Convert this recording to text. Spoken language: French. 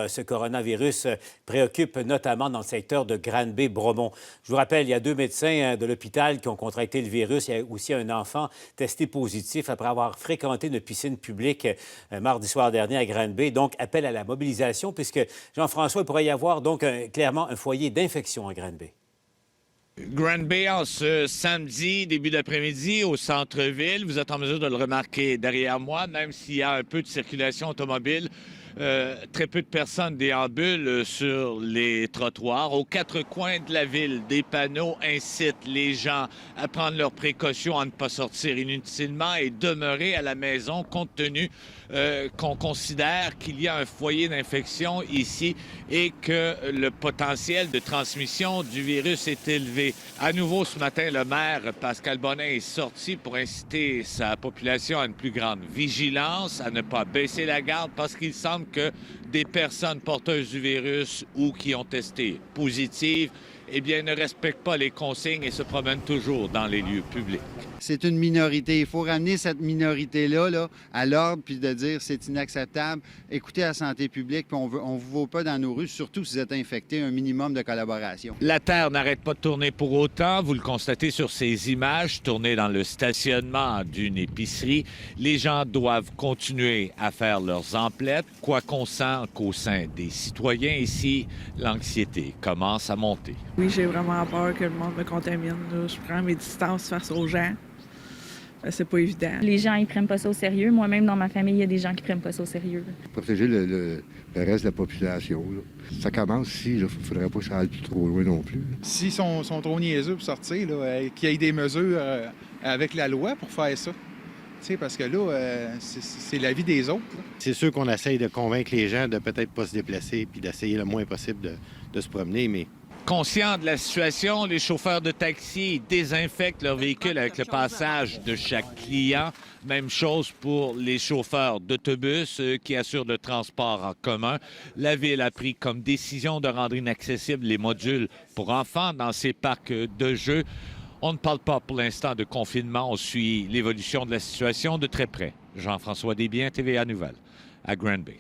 Ce coronavirus préoccupe notamment dans le secteur de Granby-Bromont. Je vous rappelle, il y a 2 médecins de l'hôpital qui ont contracté le virus. Il y a aussi un enfant testé positif après avoir fréquenté une piscine publique mardi soir dernier à Granby. Donc, appel à la mobilisation puisque, Jean-François, il pourrait y avoir donc clairement un foyer d'infection à Granby. Granby, en ce samedi, début d'après-midi, au centre-ville. Vous êtes en mesure de le remarquer derrière moi, même s'il y a un peu de circulation automobile. Très peu de personnes déambulent sur les trottoirs. Aux 4 coins de la ville, des panneaux incitent les gens à prendre leurs précautions, à ne pas sortir inutilement et demeurer à la maison compte tenu qu'on considère qu'il y a un foyer d'infection ici et que le potentiel de transmission du virus est élevé. À nouveau, ce matin, le maire Pascal Bonnet est sorti pour inciter sa population à une plus grande vigilance, à ne pas baisser la garde parce qu'il semble que des personnes porteuses du virus ou qui ont testé positives, eh bien, ne respectent pas les consignes et se promènent toujours dans les lieux publics. C'est une minorité. Il faut ramener cette minorité-là à l'ordre puis de dire c'est inacceptable. Écoutez la santé publique, puis on ne vous vaut pas dans nos rues, surtout si vous êtes infecté, un minimum de collaboration. La Terre n'arrête pas de tourner pour autant. Vous le constatez sur ces images tournées dans le stationnement d'une épicerie. Les gens doivent continuer à faire leurs emplettes, quoi qu'on sent qu'au sein des citoyens ici, l'anxiété commence à monter. Oui, j'ai vraiment peur que le monde me contamine. Là. Je prends mes distances face aux gens. C'est pas évident. Les gens, ils prennent pas ça au sérieux. Moi-même, dans ma famille, il y a des gens qui prennent pas ça au sérieux. Protéger le reste de la population. Là. Ça commence ici. Il ne faudrait pas que ça aille plus trop loin non plus. S'ils sont trop niaiseux pour sortir, qu'il y ait des mesures avec la loi pour faire ça. T'sais, parce que là, c'est la vie des autres. Là. C'est sûr qu'on essaye de convaincre les gens de peut-être pas se déplacer puis d'essayer le moins possible de se promener, mais... Conscients de la situation, les chauffeurs de taxi désinfectent leur véhicule avec le passage de chaque client. Même chose pour les chauffeurs d'autobus qui assurent le transport en commun. La Ville a pris comme décision de rendre inaccessibles les modules pour enfants dans ses parcs de jeux. On ne parle pas pour l'instant de confinement. On suit l'évolution de la situation de très près. Jean-François Desbiens, TVA Nouvelles, à Granby.